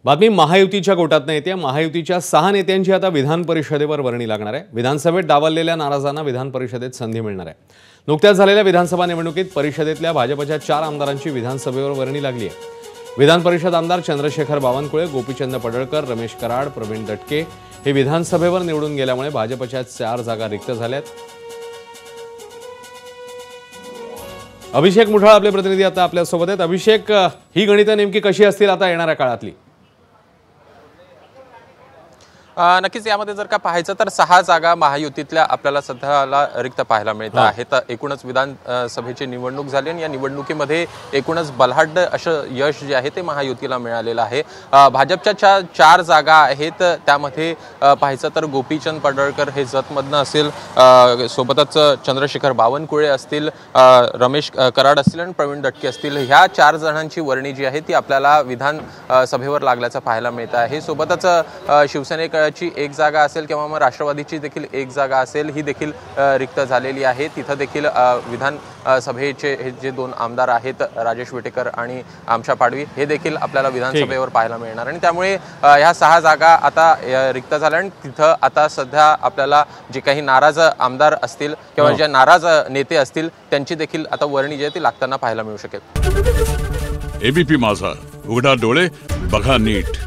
बातमी महायुतीच्या गोटातनं येते। महायुतीच्या 6 नेत्यांची आता विधान परिषदेवर वर्णी लागणार आहे। विधानसभेत डावललेल्या नाराजांना विधान परिषदेत संधी मिळणार आहे। नुकत्याच झालेल्या विधानसभा निवडणुकीत परिषदेतल्या भाजपच्या 4 आमदारांची विधानसभेवर वर्णी लागली आहे। विधान परिषद आमदार चंद्रशेखर बावनकुळे, गोपीचंद पडळकर, रमेश कराड, प्रवीण दटके हे विधानसभेवर निवडून गेल्यामुळे भाजपच्या 4 जागा रिक्त झाल्यात। अभिषेक मुठाळ आपले प्रतिनिधी आता आपल्या सोबत आहेत। अभिषेक, ही गणितं नेमकी कशी असतील आता येणाऱ्या काळातली? नक्कीच यामध्ये जर का पाहायचं तर 6 जागा महायुतीतल्या आपल्याला सध्याला रिक्त पाहायला मिळत आहेत। एकूणच विधानसभेची निवडणूक झाली आणि या निवडणुकीमध्ये एकूणच बलहाड असं यश जे आहे ते महायुतीला मिळालेलं आहे। भाजपच्या 4 जागा आहेत, त्यामध्ये पाहायचं तर गोपीचंद पडळकर हे जतमधनं असेल, सोबतच चंद्रशेखर बावनकुळे असतील, रमेश कराड असतील आणि प्रवीण दटके असतील। ह्या 4 जणांची वर्णी जी आहे ती आपल्याला विधान सभेवर लागल्याचं पाहायला मिळत आहे। सोबतच शिवसेनेची 1 जागा असेल किंवा मग राष्ट्रवादीची देखील 1 जागा असेल, ही देखील रिक्त झालेली आहे। तिथं देखील विधान सभेचे हे जे 2 आमदार आहेत, राजेश विटेकर आणि आमशा पाडवी, हे देखील आपल्याला विधानसभेवर पाहायला मिळणार आणि त्यामुळे ह्या 6 जागा आता रिक्त झाल्या आणि तिथं आता सध्या आपल्याला जे काही नाराज आमदार असतील किंवा जे नाराज नेते असतील त्यांची देखील आता वर्णी जी आहे ती लागताना पाहायला मिळू शकेल। एबीपी माझा, उघडा डोळे बघा नीट।